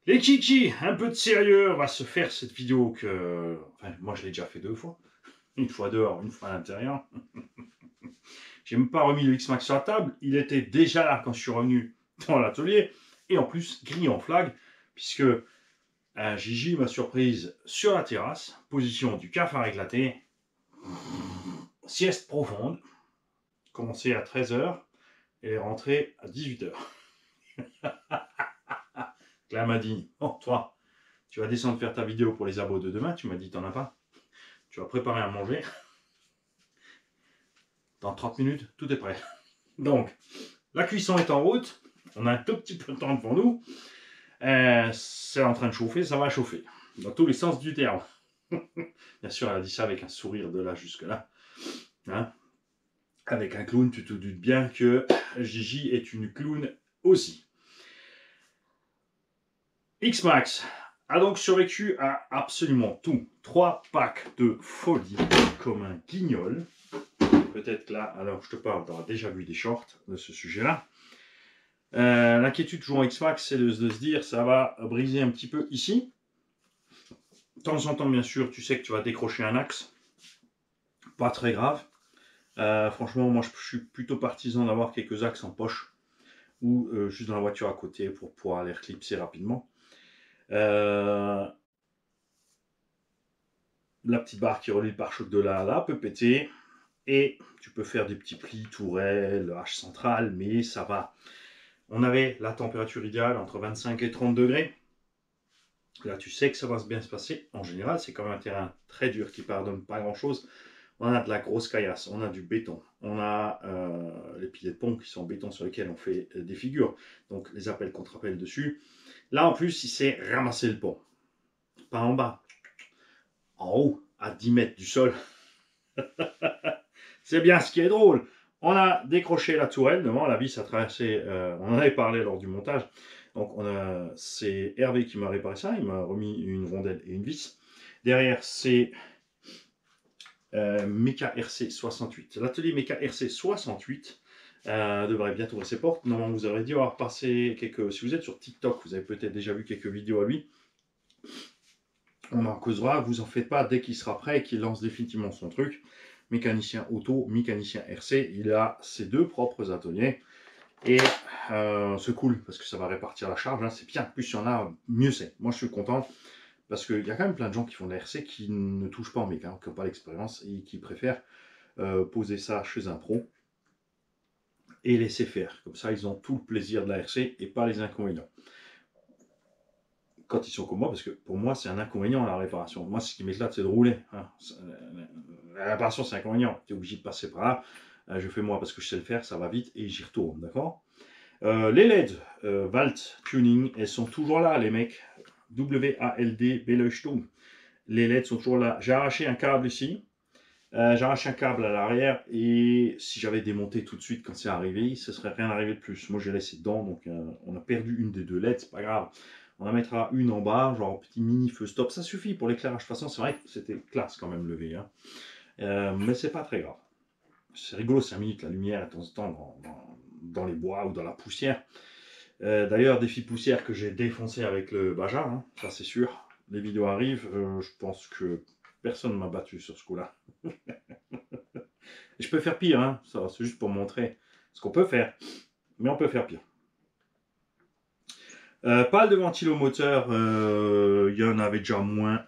Les kiki, un peu de sérieux, on va se faire cette vidéo que... Enfin, moi je l'ai déjà fait 2 fois. Une fois dehors, une fois à l'intérieur. J'ai même pas remis le X-Max sur la table. Il était déjà là quand je suis revenu dans l'atelier. Et en plus, grillé en flag, puisque Gigi m'a surprise sur la terrasse. Position du cafard éclaté. Sieste profonde. Commencé à 13h et rentré à 18h. Là, elle m'a dit, oh, toi, tu vas descendre faire ta vidéo pour les abos de demain. Tu m'as dit, t'en as pas. Tu vas préparer à manger. Dans 30 minutes, tout est prêt. Donc, la cuisson est en route. On a un tout petit peu de temps devant nous. C'est en train de chauffer, ça va chauffer. Dans tous les sens du terme. Bien sûr, elle a dit ça avec un sourire de là jusque-là. Hein, avec un clown, tu te doutes bien que Gigi est une clown aussi. X-Max a donc survécu à absolument tout. 3 packs de folie comme un guignol. Peut-être que là, alors je te parle, tu auras déjà vu des shorts de ce sujet-là. L'inquiétude toujours en X-Max, c'est de se dire ça va briser un petit peu ici. De temps en temps, bien sûr, tu sais que tu vas décrocher un axe. Pas très grave. Franchement, moi, je suis plutôt partisan d'avoir quelques axes en poche ou juste dans la voiture à côté pour pouvoir les reclipser rapidement. La petite barre qui relie le pare-choc de là peut péter. Et tu peux faire des petits plis, tourelles, H centrale, mais ça va. On avait la température idéale entre 25 et 30 degrés. Là, tu sais que ça va bien se passer. En général, c'est quand même un terrain très dur qui ne pardonne pas grand-chose. On a de la grosse caillasse, on a du béton, on a les piliers de pompe qui sont en béton sur lesquels on fait des figures. Donc, les appels contre-appels dessus. Là, en plus, il s'est ramassé le pont. Pas en bas. En haut, à 10 mètres du sol. C'est bien ce qui est drôle. On a décroché la tourelle devant, la vis a traversé, on en avait parlé lors du montage. Donc c'est Hervé qui m'a réparé ça, il m'a remis une rondelle et une vis. Derrière, c'est Mecha RC 68. L'atelier Mecha RC 68 devrait bientôt ouvrir ses portes. Normalement, vous aurez dû avoir passé quelques... Si vous êtes sur TikTok, vous avez peut-être déjà vu quelques vidéos à lui. On en causera, vous en faites pas, dès qu'il sera prêt et qu'il lance définitivement son truc. Mécanicien auto, mécanicien RC, il a ses 2 propres ateliers. Et c'est cool, parce que ça va répartir la charge, hein, c'est bien. Plus il y en a, mieux c'est. Moi, je suis content, parce qu'il y a quand même plein de gens qui font de la RC qui ne touchent pas en méca, qui n'ont pas l'expérience, et qui préfèrent poser ça chez un pro et laisser faire. Comme ça, ils ont tout le plaisir de la RC et pas les inconvénients. Quand ils sont comme moi, parce que pour moi, c'est un inconvénient la réparation. Moi, ce qui m'éclate, c'est de rouler. Hein. La réparation, c'est un inconvénient. Tu es obligé de passer par là. Je fais moi parce que je sais le faire, ça va vite et j'y retourne, d'accord. Les LED Walt Tuning, elles sont toujours là, les mecs. W-A-L-D, Beleuchtung. Les LED sont toujours là. J'ai arraché un câble ici. J'ai arraché un câble à l'arrière et si j'avais démonté tout de suite quand c'est arrivé, ce serait rien arrivé de plus. Moi, j'ai laissé dedans, donc on a perdu une des 2 LED, c'est pas grave. On en mettra une en bas, genre petit mini feu stop, ça suffit pour l'éclairage. De toute façon, c'est vrai que c'était classe quand même levé, hein. Mais c'est pas très grave. C'est rigolo 5 minutes la lumière de temps en temps dans les bois ou dans la poussière. D'ailleurs, défi poussière que j'ai défoncé avec le Baja, hein, ça c'est sûr. Les vidéos arrivent, je pense que personne ne m'a battu sur ce coup-là. Et je peux faire pire, hein, ça c'est juste pour montrer ce qu'on peut faire, mais on peut faire pire. Pas de ventilomoteur, il y en avait déjà moins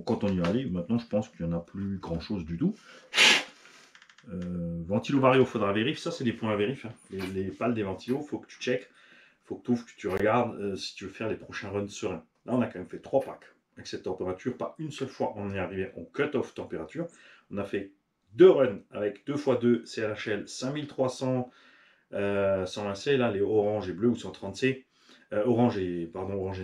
quand on y allait. Maintenant, je pense qu'il n'y en a plus grand chose du tout. Ventilo vario, faudra vérifier. Ça, c'est des points à vérifier. Hein. Les pales des ventilos, faut que tu checkes, faut que tu ouvres, que tu regardes si tu veux faire les prochains runs sereins. Là, on a quand même fait 3 packs avec cette température. Pas une seule fois on est arrivé en cut-off température. On a fait 2 runs avec 2x2 CLHL 5300 120C, là, les orange et bleu ou 130C. Orange et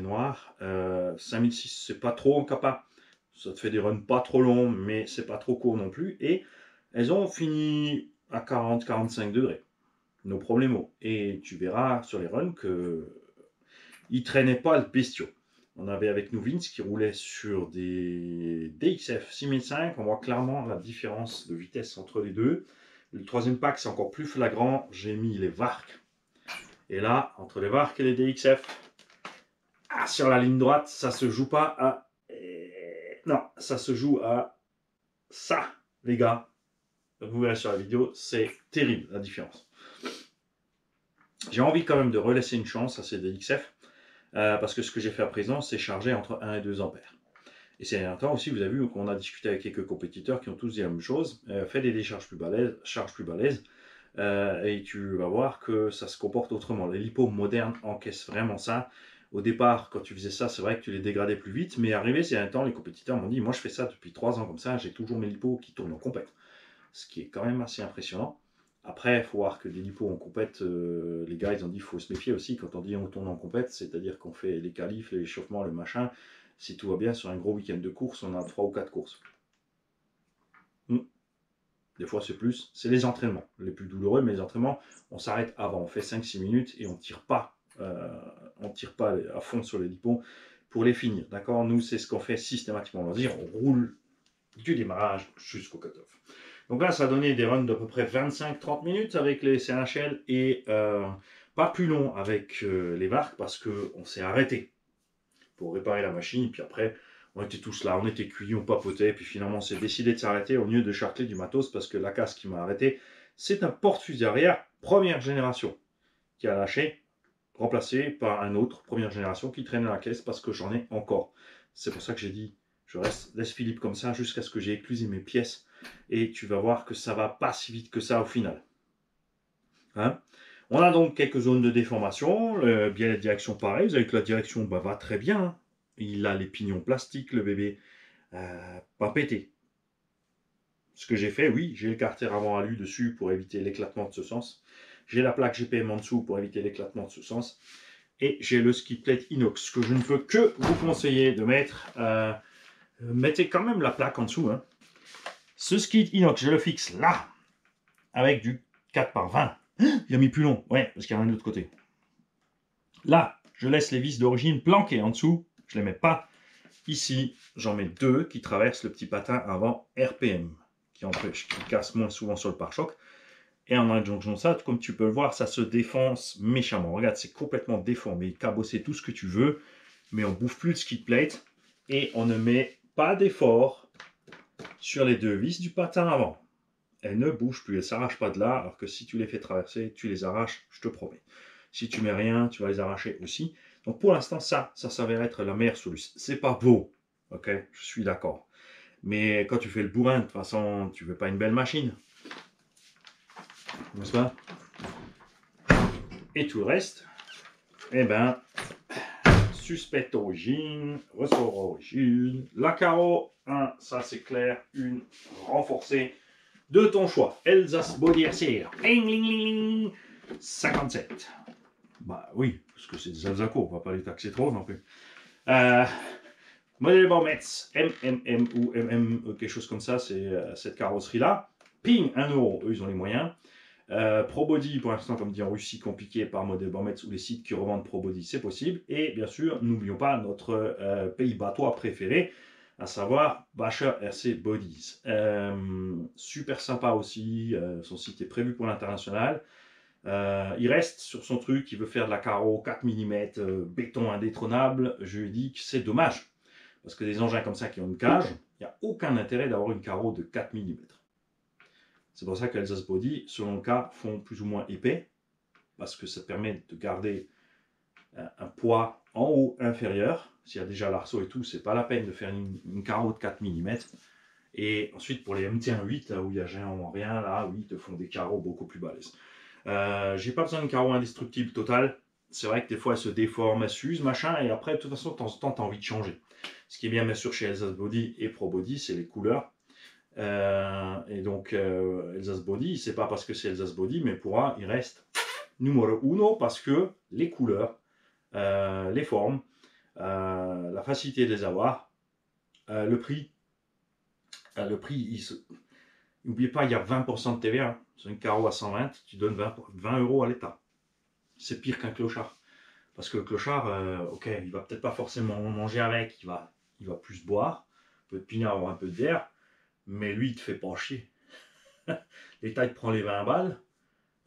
noir. 5006, c'est pas trop en capa. Ça te fait des runs pas trop longs, mais c'est pas trop court non plus. Et elles ont fini à 40-45 degrés. Nos problèmes. Et tu verras sur les runs que ils traînaient pas le bestiau. On avait avec nous Vince qui roulait sur des DXF 6005. On voit clairement la différence de vitesse entre les deux. Le 3e pack, c'est encore plus flagrant. J'ai mis les Vark. Et là, entre les Vark et les DXF, sur la ligne droite, ça se joue pas à... Non, ça se joue à ça, les gars. Vous verrez sur la vidéo, c'est terrible la différence. J'ai envie quand même de relaisser une chance à ces DXF, parce que ce que j'ai fait à présent, c'est charger entre 1 et 2 ampères. Et ces derniers temps aussi, vous avez vu qu'on a discuté avec quelques compétiteurs qui ont tous dit la même chose. Fais des décharges plus balèzes, charges plus balèzes, et tu vas voir que ça se comporte autrement. Les lipos modernes encaissent vraiment ça. Au départ, quand tu faisais ça, c'est vrai que tu les dégradais plus vite, mais arrivé ces derniers temps, les compétiteurs m'ont dit, moi je fais ça depuis 3 ans comme ça, j'ai toujours mes lipos qui tournent en compète. Ce qui est quand même assez impressionnant. Après, il faut voir que des lipos en compète, les gars, ils ont dit qu'il faut se méfier aussi. Quand on dit on tourne en compète, c'est-à-dire qu'on fait les qualifs, les échauffements, le machin. Si tout va bien, sur un gros week-end de course, on a 3 ou 4 courses. Des fois, c'est plus. C'est les entraînements les plus douloureux, mais les entraînements, on s'arrête avant. On fait 5-6 minutes et on tire pas à fond sur les lipos pour les finir. D'accord? Nous, c'est ce qu'on fait systématiquement. On va dire, on roule du démarrage jusqu'au cut-off. Donc là, ça a donné des runs d'à peu près 25-30 minutes avec les CNHL et pas plus long avec les VARC parce qu'on s'est arrêté pour réparer la machine. Puis après, on était tous là, on était cuits, on papotait. Puis finalement, on s'est décidé de s'arrêter au lieu de charcler du matos parce que la casse qui m'a arrêté, c'est un porte-fusil arrière première génération qui a lâché, remplacé par un autre première génération qui traîne dans la caisse parce que j'en ai encore. C'est pour ça que j'ai dit, je laisse Philippe comme ça jusqu'à ce que j'ai éclusé mes pièces et tu vas voir que ça va pas si vite que ça au final. Hein? On a donc quelques zones de déformation, bien la direction pareil, vous avez que la direction va très bien. Hein. Il a les pignons plastiques, le bébé, pas pété. Ce que j'ai fait, oui, j'ai le carter avant alu dessus pour éviter l'éclatement de ce sens. J'ai la plaque GPM en dessous pour éviter l'éclatement de ce sens. Et j'ai le skid plate inox que je ne peux que vous conseiller de mettre. Mettez quand même la plaque en dessous. Hein. Ce skid inox, je le fixe là, avec du 4x20. Il a mis plus long, ouais, parce qu'il y en a un de l'autre côté. Là, je laisse les vis d'origine planquées en dessous. Je ne les mets pas. Ici, j'en mets 2 qui traversent le petit patin avant RPM, qui casse moins souvent sur le pare-choc. Et en adjonction ça, comme tu peux le voir, ça se défonce méchamment. Regarde, c'est complètement déformé, cabossé, tout ce que tu veux, mais on ne bouffe plus le skid plate et on ne met pas d'effort sur les 2 vis du patin avant. Elles ne bougent plus, elles ne s'arrachent pas de là, alors que si tu les fais traverser, tu les arraches, je te promets. Si tu mets rien, tu vas les arracher aussi. Donc pour l'instant, ça s'avère être la meilleure solution. C'est pas beau, ok, je suis d'accord. Mais quand tu fais le bourrin, de toute façon, tu veux pas une belle machine. N'est-ce pas? Et tout le reste, eh ben, suspect origine, ressort origine, la carreau, ça c'est clair, une renforcée de ton choix. Elsace Body RCR, 57. Bah oui, parce que c'est des Alsaco, on va pas les taxer trop non plus. Modèle Bormetz, MMM ou MM, quelque chose comme ça, c'est cette carrosserie-là. Ping, 1 €, eux ils ont les moyens. ProBody, pour l'instant, comme dit en Russie, compliqué par modèle Bormetz ou les sites qui revendent ProBody, c'est possible. Et bien sûr, n'oublions pas notre pays batois préféré, à savoir Bacher RC Bodies. Super sympa aussi, son site est prévu pour l'international. Il reste sur son truc, il veut faire de la carreau 4 mm, béton indétrônable. Je lui dis que c'est dommage, parce que des engins comme ça qui ont une cage, il n'y a aucun intérêt d'avoir une carreau de 4 mm. C'est pour ça qu'Elsace Body, selon le cas, font plus ou moins épais, parce que ça permet de garder un poids en haut inférieur. S'il y a déjà l'arceau et tout, c'est pas la peine de faire une carreau de 4 mm. Et ensuite, pour les MT18, là où il n'y a généralement rien, là, oui, ils te font des carreaux beaucoup plus balèzes. J'ai pas besoin de carreau indestructible total. C'est vrai que des fois, elles se déforment, elles s'usent, machin, et après, de toute façon, de temps en temps, tu as envie de changer. Ce qui est bien, bien sûr, chez Elsace Body et Pro Body, c'est les couleurs. Et donc Elsace Body, c'est pas parce que c'est Elsace Body, mais pour moi il reste numéro uno parce que les couleurs, les formes, la facilité de les avoir, le prix, n'oubliez pas, il y a 20% de TVA. Sur une carreau à 120, tu donnes 20 € à l'État. C'est pire qu'un clochard. Parce que le clochard, ok, il va peut-être pas forcément manger avec, il va plus boire, un peu de pinard, avoir un peu de bière. Mais lui, il te fait pas chier. L'État, il te prend les 20 balles.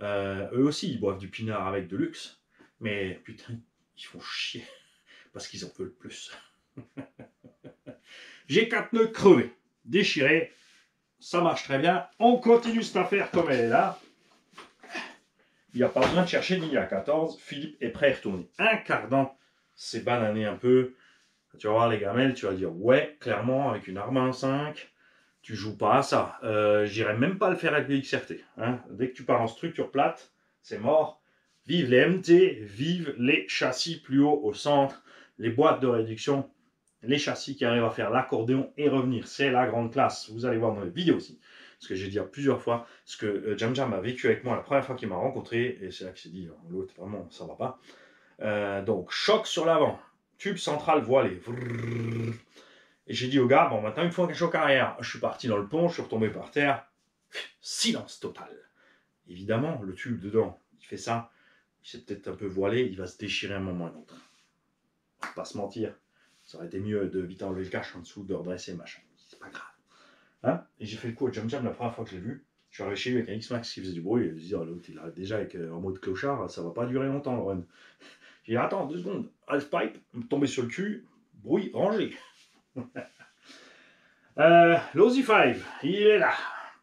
Eux aussi, ils boivent du pinard avec de luxe. Mais putain, ils font chier. parce qu'ils en veulent plus. J'ai 4 nœuds crevés, déchirés. Ça marche très bien. On continue cette affaire comme elle est là. Il n'y a pas besoin de chercher ni à 14. Philippe est prêt à y retourner. Un cardan, c'est banané un peu. Tu vas voir les gamelles, tu vas dire ouais, clairement, avec une Arma 5, tu joues pas à ça. J'irai même pas le faire avec les XRT. Hein. Dès que tu pars en structure plate, c'est mort. Vive les MT, vive les châssis plus haut au centre, les boîtes de réduction, les châssis qui arrivent à faire l'accordéon et revenir. C'est la grande classe. Vous allez voir dans les vidéos aussi. Ce que j'ai dit plusieurs fois, ce que Jam Jam a vécu avec moi la première fois qu'il m'a rencontré, et c'est là que s'est dit, l'autre, vraiment, ça va pas. Donc, choc sur l'avant, tube central voilé. Et j'ai dit au gars, bon, maintenant il me faut un choc arrière. Je suis parti dans le pont, je suis retombé par terre. Silence total. Évidemment, le tube dedans, il fait ça. Il s'est peut-être un peu voilé, il va se déchirer un moment ou un autre. On va pas se mentir. Ça aurait été mieux de vite enlever le cache en dessous, de redresser, machin. C'est pas grave. Hein, et j'ai fait le coup à Jam Jam la première fois que je l'ai vu. Je suis arrivé chez lui avec un X-Max qui faisait du bruit. Et je me suis dit, oh, l'autre, il arrive déjà avec, en mode clochard, ça va pas durer longtemps le run. J'ai dit, attends, 2 secondes, half-pipe, tomber sur le cul, bruit rangé. L'Aussie 5, il est là.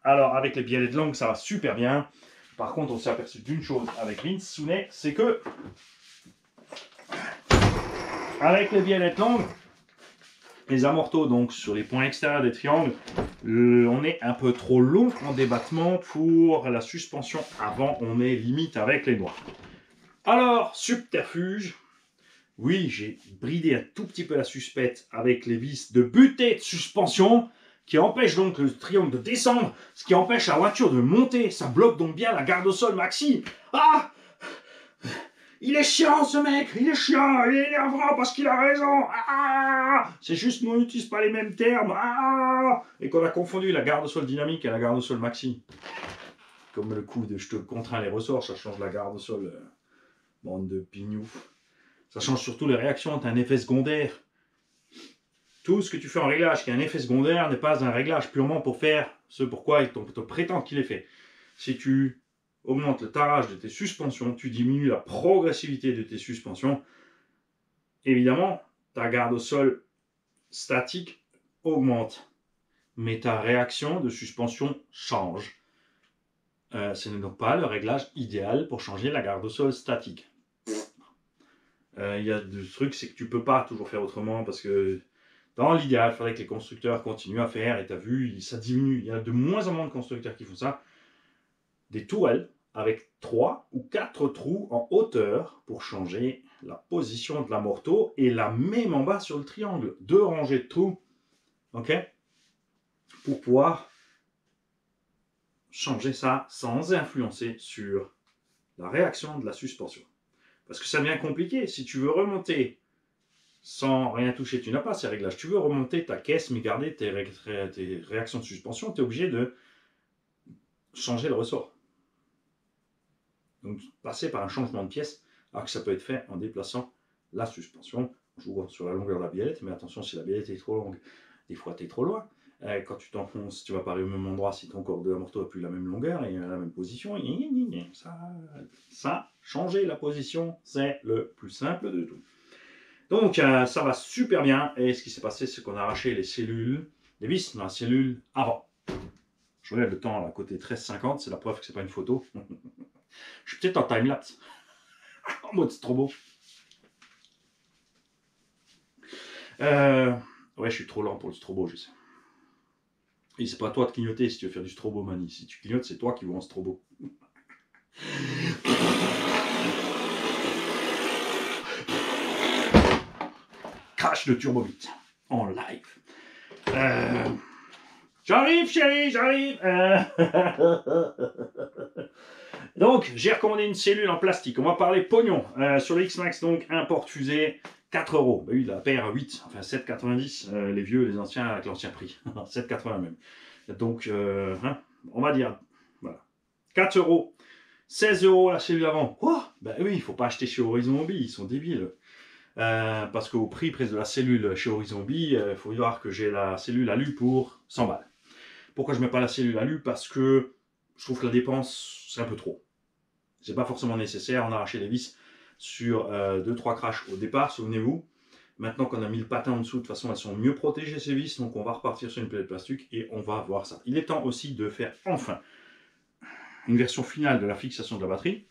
Alors, avec les biellets longues, ça va super bien. Par contre, on s'est aperçu d'une chose avec Vince Sounet, c'est que avec les biellets longues, les amortos donc sur les points extérieurs des triangles, on est un peu trop long en débattement pour la suspension avant, on est limite avec les doigts. Alors, subterfuge, oui, j'ai bridé un tout petit peu la suspette avec les vis de butée de suspension qui empêche donc le triangle de descendre, ce qui empêche la voiture de monter. Ça bloque donc bien la garde au sol maxi. Ah! Il est chiant ce mec, il est chiant, il est énervant parce qu'il a raison. Ah! C'est juste qu'on n'utilise pas les mêmes termes. Ah! Et qu'on a confondu la garde au sol dynamique et la garde au sol maxi. Comme le coup de je te contrains les ressorts, ça change la garde au sol. Bande de pignouf. Ça change surtout les réactions, tu as un effet secondaire. Tout ce que tu fais en réglage qui a un effet secondaire n'est pas un réglage purement pour faire ce pourquoi il te prétend qu'il est fait. Si tu augmentes le tarage de tes suspensions, tu diminues la progressivité de tes suspensions, évidemment, ta garde au sol statique augmente. Mais ta réaction de suspension change. Ce n'est donc pas le réglage idéal pour changer la garde au sol statique. Il y a des trucs, c'est que tu peux pas toujours faire autrement parce que dans l'idéal, il faudrait que les constructeurs continuent à faire, et tu as vu, ça diminue. Il y a de moins en moins de constructeurs qui font ça. Des tourelles avec 3 ou 4 trous en hauteur pour changer la position de l'amorto et la même en bas sur le triangle. 2 rangées de trous, ok, pour pouvoir changer ça sans influencer sur la réaction de la suspension. Parce que ça devient compliqué. Si tu veux remonter sans rien toucher, tu n'as pas ces réglages. Tu veux remonter ta caisse, mais garder tes réactions de suspension, tu es obligé de changer le ressort. Donc, passer par un changement de pièce, alors que ça peut être fait en déplaçant la suspension. On joue sur la longueur de la biellette, mais attention, si la biellette est trop longue, des fois tu es trop loin. Quand tu t'enfonces, tu vas pas aller au même endroit si ton corps de amorto n'a plus la même longueur et la même position. Ça, changer la position, c'est le plus simple de tout. Donc, ça va super bien. Et ce qui s'est passé, c'est qu'on a arraché les cellules, les vis dans la cellule avant. Je regarde le temps à côté 13,50, c'est la preuve que c'est pas une photo. Je suis peut-être en time-lapse, en mode strobo. Ouais, je suis trop lent pour le strobo, je sais. Et c'est pas à toi de clignoter si tu veux faire du strobo manie. Si tu clignotes, c'est toi qui vois en strobo. Crash de turbobit en live. J'arrive, chérie, j'arrive. Donc, j'ai recommandé une cellule en plastique. On va parler pognon. Sur le X-Max, donc, import fusée, 4 €. Bah oui, la paire 8, enfin 7,90. Les vieux, les anciens, avec l'ancien prix. 7,80 même. Donc, hein, on va dire, voilà. 4 €. 16 € la cellule avant. Quoi? Bah oui, il ne faut pas acheter chez Horizon Hobby, ils sont débiles. Parce qu'au prix presque de la cellule chez Horizon Hobby, il faut voir que j'ai la cellule alu pour 100 balles. Pourquoi je ne mets pas la cellule alu? Parce que je trouve que la dépense, c'est un peu trop. C'est pas forcément nécessaire. On a arraché les vis sur 2-3 crashs au départ, souvenez-vous. Maintenant qu'on a mis le patin en dessous, de toute façon, elles sont mieux protégées ces vis, donc on va repartir sur une plaie de plastique et on va voir ça. Il est temps aussi de faire enfin une version finale de la fixation de la batterie,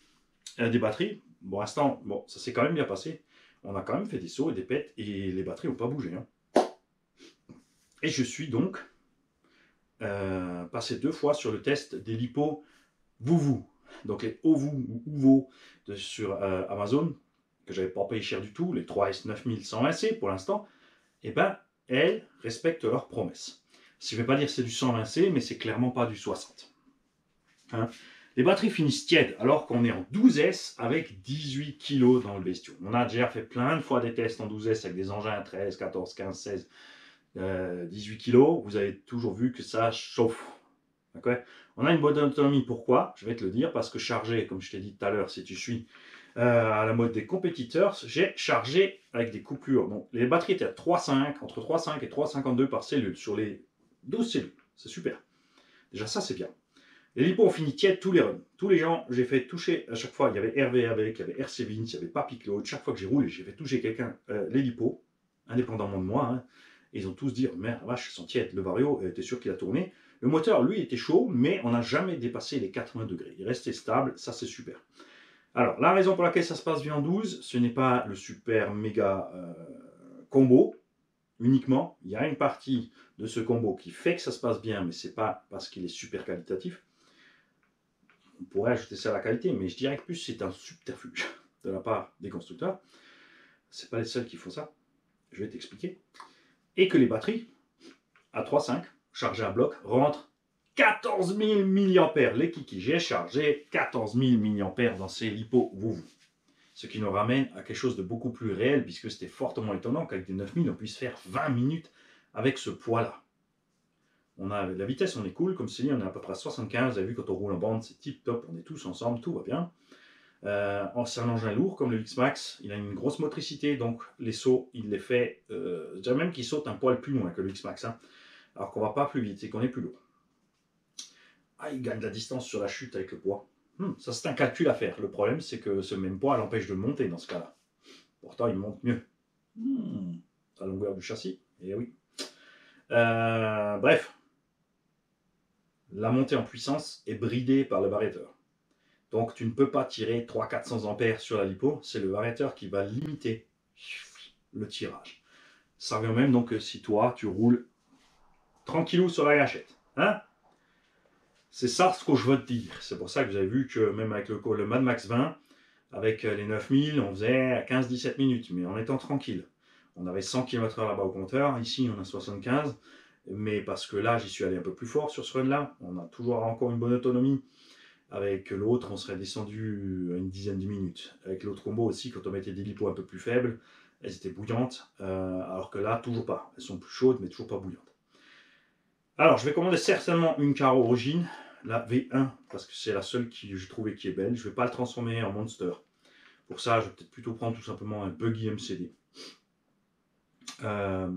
des batteries. Pour l'instant, bon, ça s'est quand même bien passé. On a quand même fait des sauts et des pètes et les batteries n'ont pas bougé. Hein. Et je suis donc passé 2 fois sur le test des LiPo Vuvu. Donc les OVU ou UVO sur Amazon, que j'avais pas payé cher du tout, les 3S9120C pour l'instant, et ben elles respectent leurs promesses. Je ne vais pas dire que c'est du 120C, mais c'est clairement pas du 60. Hein. Les batteries finissent tièdes alors qu'on est en 12S avec 18 kg dans le bestiau. On a déjà fait plein de fois des tests en 12S avec des engins 13, 14, 15, 16, 18 kg. Vous avez toujours vu que ça chauffe. On a une bonne autonomie. Pourquoi? Je vais te le dire, parce que charger, comme je t'ai dit tout à l'heure, si tu suis à la mode des compétiteurs, j'ai chargé avec des coupures. Donc, les batteries étaient à 3,5, entre 3,5 et 3,52 par cellule sur les 12 cellules. C'est super. Déjà, ça, c'est bien. Les LiPo ont fini tiède tous les runs. Tous les gens, j'ai fait toucher à chaque fois. Il y avait Hervé avec, il y avait RC Vince, il y avait Papy Claude. Chaque fois que j'ai roulé, j'ai fait toucher quelqu'un, les LiPo, indépendamment de moi. Hein, et ils ont tous dit, merde, vache, ils sont tièdes. Le Vario, t'es sûr qu'il a tourné. Le moteur, lui, était chaud, mais on n'a jamais dépassé les 80 degrés. Il restait stable, ça c'est super. Alors, la raison pour laquelle ça se passe bien en 12, ce n'est pas le super méga combo uniquement. Il y a une partie de ce combo qui fait que ça se passe bien, mais ce n'est pas parce qu'il est super qualitatif. On pourrait ajouter ça à la qualité, mais je dirais que plus c'est un subterfuge de la part des constructeurs. Ce n'est pas les seuls qui font ça. Je vais t'expliquer. Et que les batteries, à 3,5, chargées à bloc, rentrent 14 000 mAh. Les kikis, j'ai chargé 14 000 mAh dans ces LiPo Vuvu. Ce qui nous ramène à quelque chose de beaucoup plus réel, puisque c'était fortement étonnant qu'avec des 9000, on puisse faire 20 minutes avec ce poids-là. On a la vitesse, on est cool, comme c'est dit, on est à peu près à 75. Vous avez vu, quand on roule en bande, c'est tip top, on est tous ensemble, tout va bien. C'est un engin lourd comme le X-Max, il a une grosse motricité, donc les sauts, il les fait, je dirais même qu'il saute un poil plus loin que le X-Max, hein, alors qu'on va pas plus vite, c'est qu'on est plus lourd. Ah, il gagne de la distance sur la chute avec le poids. Ça, c'est un calcul à faire. Le problème, c'est que ce même poids l'empêche de monter dans ce cas-là. Pourtant, il monte mieux. La longueur du châssis, et oui. Bref, la montée en puissance est bridée par le variateur. Donc, tu ne peux pas tirer 300-400 ampères sur la LiPo. C'est le variateur qui va limiter le tirage. Ça revient même donc si toi, tu roules tranquillou sur la gâchette. Hein? C'est ça ce que je veux te dire. C'est pour ça que vous avez vu que même avec le Mad Max 20, avec les 9000, on faisait 15-17 minutes, mais en étant tranquille. On avait 100 km/h là-bas au compteur, ici on a 75, mais parce que là j'y suis allé un peu plus fort sur ce run-là, on a toujours encore une bonne autonomie. Avec l'autre, on serait descendu à une dizaine de minutes. Avec l'autre combo aussi, quand on mettait des LiPo un peu plus faibles, elles étaient bouillantes, alors que là, toujours pas. Elles sont plus chaudes, mais toujours pas bouillantes. Alors, je vais commander certainement une Caro Origine, la V1, parce que c'est la seule que j'ai trouvée qui est belle. Je ne vais pas le transformer en Monster. Pour ça, je vais peut-être plutôt prendre tout simplement un Buggy MCD. Enfin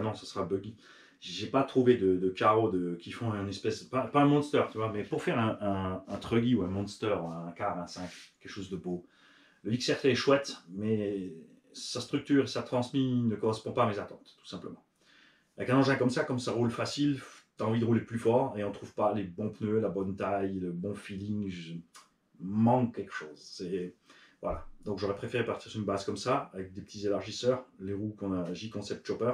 non, ça sera Buggy. J'ai pas trouvé de carreaux qui font un espèce, pas un Monster, tu vois, mais pour faire un Truggy ou un Monster, un car, un 5, quelque chose de beau. Le XRT est chouette, mais sa structure et sa transmis ne correspondent pas à mes attentes, tout simplement. Avec un engin comme ça roule facile, tu as envie de rouler plus fort et on trouve pas les bons pneus, la bonne taille, le bon feeling. Manque quelque chose. Voilà. Donc j'aurais préféré partir sur une base comme ça, avec des petits élargisseurs, les roues qu'on a J-Concept Chopper,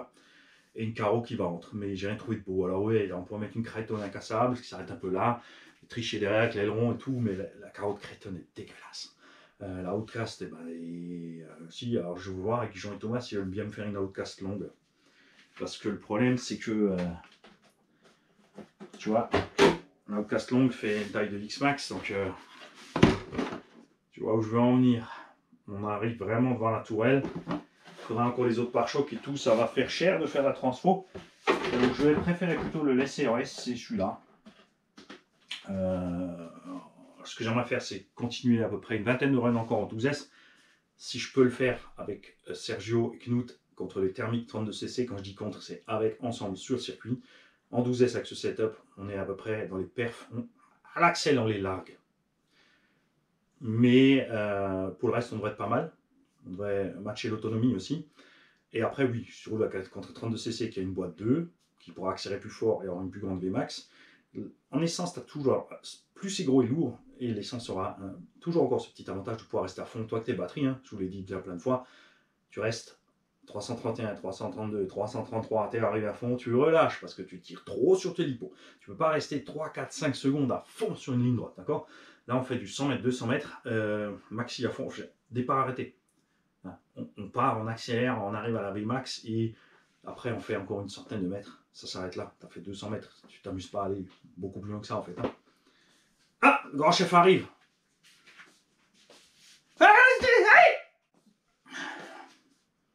et une carreau qui va entre. Mais j'ai rien trouvé de beau. Alors oui, on pourrait mettre une Creighton incassable, qui s'arrête un peu là, tricher derrière avec l'aileron et tout, mais la carreau de Creighton est dégueulasse. La Outcast, si, alors je vais voir avec Jean et Thomas s'ils veulent bien me faire une Outcast longue. Parce que le problème, c'est que, tu vois, la Outcast longue fait une taille de X-Max, donc tu vois où je veux en venir. On arrive vraiment devant la tourelle. Il faudra encore les autres pare-chocs et tout, ça va faire cher de faire la transfo. Donc je vais préférer plutôt le laisser en S, c'est celui-là. Ce que j'aimerais faire, c'est continuer à peu près une vingtaine de runs encore en 12S. Si je peux le faire avec Sergio et Knut contre les thermiques 32cc, quand je dis contre, c'est avec, ensemble sur le circuit. En 12S avec ce setup, on est à peu près dans les perfs, à l'accès dans les largues. Mais pour le reste, on devrait être pas mal. On devrait matcher l'autonomie aussi. Et après, oui, sur la contre 32cc qui a une boîte 2, qui pourra accélérer plus fort et avoir une plus grande Vmax. En essence, tu as toujours, plus c'est gros et lourd, et l'essence aura toujours encore ce petit avantage de pouvoir rester à fond. Toi, tes batteries, hein, je vous l'ai dit déjà plein de fois, tu restes 331, 332, 333, tu es arrivé à fond, tu relâches parce que tu tires trop sur tes lipos. Tu ne peux pas rester 3, 4, 5 secondes à fond sur une ligne droite, d'accord? Là, on fait du 100 mètres, 200 mètres, maxi à fond, départ arrêté. On part, on accélère, on arrive à la Vmax et après on fait encore une centaine de mètres. Ça s'arrête là. Tu as fait 200 mètres. Tu t'amuses pas à aller beaucoup plus loin que ça en fait. Hein. Ah, le grand chef arrive.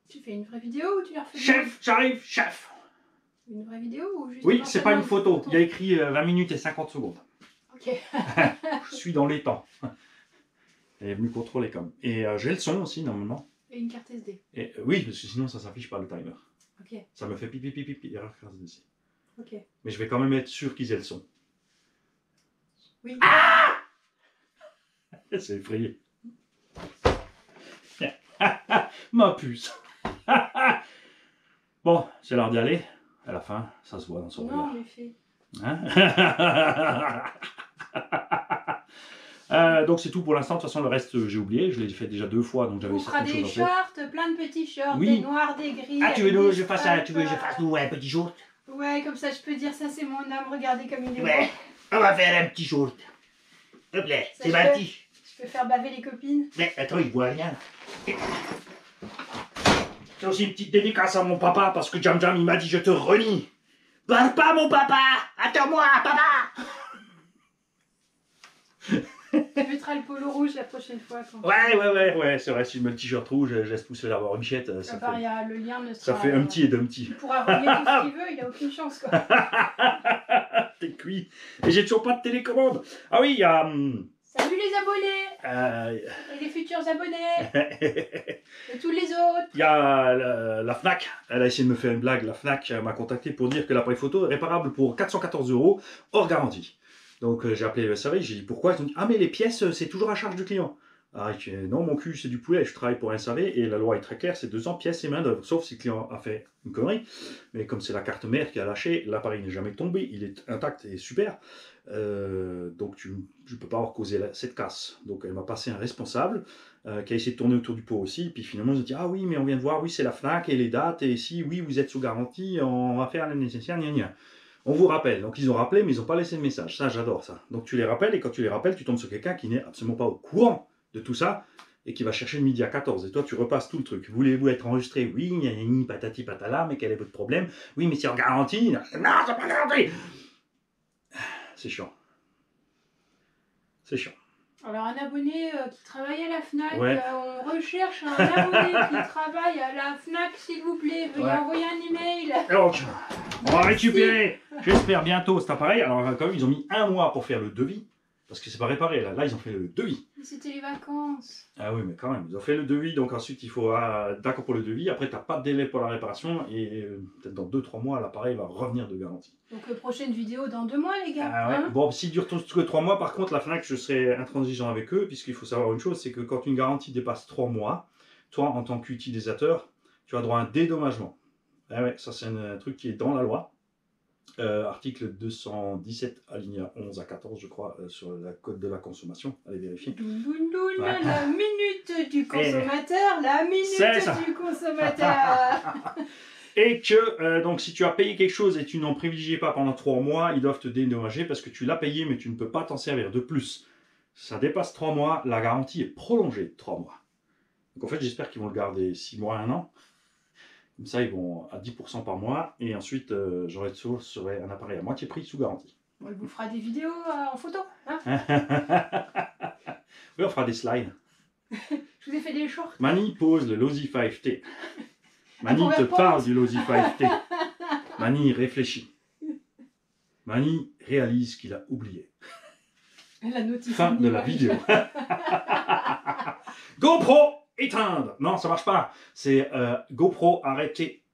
Tu fais une vraie vidéo ou tu la refais? Chef, j'arrive, chef. Une vraie vidéo ou juste? Oui, c'est pas une photo. Il y a écrit 20 minutes et 50 secondes. Ok. Je suis dans les temps. Elle est venue contrôler comme. Et j'ai le son aussi normalement. Et une carte SD. Et, oui, parce que sinon ça s'affiche pas le timer. Ok. Ça me fait pipi pipi pipi, erreur carte SD. Ok. Mais je vais quand même être sûr qu'ils aient le son. Oui. Ah, c'est effrayé. Ma puce. Bon, c'est l'heure d'y aller. À la fin, ça se voit dans son regard. Non, mais fais. Hein. Donc c'est tout pour l'instant. De toute façon, le reste, j'ai oublié. Je l'ai fait déjà 2 fois, donc j'avais On fera certaines des choses à faire. shorts, plein de petits shorts, Oui. des noirs, des gris. Ah, tu veux avec que des je fasse stripes, tu veux que je fasse nous un petit short? Ouais, comme ça je peux dire ça c'est mon homme, regardez comme il est Ouais. beau. On va faire un petit short. Hop là, Ça, c'est je parti. Je peux faire baver les copines. Mais attends, il voit rien. C'est aussi une petite dédicace à mon papa parce que Jam Jam il m'a dit je te renie. Parle pas mon papa. Attends-moi papa. Tu mettras le polo rouge la prochaine fois. Quand Ouais, c'est vrai, si je mets le t-shirt rouge, je laisse pousser la barbichette. À part, il y a le lien ne Ça sera... fait un petit et d'un petit. Il pourra relier tout ce qu'il veut, il a aucune chance quoi. T'es cuit. Et j'ai toujours pas de télécommande. Ah oui, il y a... Salut les abonnés et les futurs abonnés et tous les autres. Il y a la Fnac, elle a essayé de me faire une blague. La Fnac m'a contacté pour dire que l'appareil photo est réparable pour 414 € hors garantie. Donc j'ai appelé le SAV, j'ai dit pourquoi? Ils ont dit ah mais les pièces c'est toujours à charge du client. Ah, non, mon cul c'est du poulet, je travaille pour un SAV et la loi est très claire, c'est 2 ans pièces et main d'œuvre, sauf si le client a fait une connerie. Mais comme c'est la carte mère qui a lâché, l'appareil n'est jamais tombé, il est intact et super. Donc je ne peux pas avoir causé cette casse. Donc elle m'a passé un responsable qui a essayé de tourner autour du pot aussi. Puis finalement ils ont dit ah oui mais on vient de voir, oui c'est la Fnac et les dates et si oui vous êtes sous garantie, on va faire le nécessaire, gna gna. On vous rappelle. Donc ils ont rappelé mais ils n'ont pas laissé de message. Ça j'adore ça. Donc tu les rappelles et quand tu les rappelles tu tombes sur quelqu'un qui n'est absolument pas au courant de tout ça et qui va chercher le midi à 14 et toi tu repasses tout le truc. Voulez-vous être enregistré? Oui, gna gna gna, patati patala, mais quel est votre problème? Oui mais c'est en garantie. Non c'est pas garanti. C'est chiant. C'est chiant. Alors un abonné qui travaille à la Fnac, Ouais. on recherche un abonné qui travaille à la Fnac s'il vous plaît, veuillez envoyer un email. Donc, on va récupérer, j'espère bientôt cet appareil. Alors quand même ils ont mis 1 mois pour faire le devis. Parce que c'est pas réparé là, ils ont fait le devis. Mais c'était les vacances. Ah oui mais quand même, ils ont fait le devis, donc ensuite il faut d'accord pour le devis, après tu n'as pas de délai pour la réparation et peut-être dans 2-3 mois l'appareil va revenir de garantie. Donc prochaine vidéo dans 2 mois les gars. Ah ouais. Hein, Bon, s'il dure que 3 mois, par contre la Fnac je serai intransigeant avec eux, puisqu'il faut savoir une chose, c'est que quand une garantie dépasse 3 mois, toi en tant qu'utilisateur, tu as droit à un dédommagement. Ah ouais, ça c'est un truc qui est dans la loi. Article 217 alinéa 11 à 14 je crois sur la code de la consommation, allez vérifier. Ouais. La minute du consommateur, la C'est ça. minute du consommateur. Et que donc si tu as payé quelque chose et tu n'en privilégies pas pendant 3 mois, ils doivent te dédommager parce que tu l'as payé mais tu ne peux pas t'en servir. De plus, ça dépasse 3 mois, la garantie est prolongée de 3 mois. Donc en fait j'espère qu'ils vont le garder 6 mois, 1 an. Comme ça, ils vont à 10% par mois. Et ensuite, j'aurai un appareil à moitié prix sous garantie. On vous fera des vidéos en photo. Hein. Oui, on fera des slides. Je vous ai fait des shorts. Mani pose le Losi 5T. Mani te parle du Losi 5T. Mani réfléchit. Mani réalise qu'il a oublié. Fin de la vidéo. GoPro éteindre. Non, ça marche pas. C'est GoPro arrêter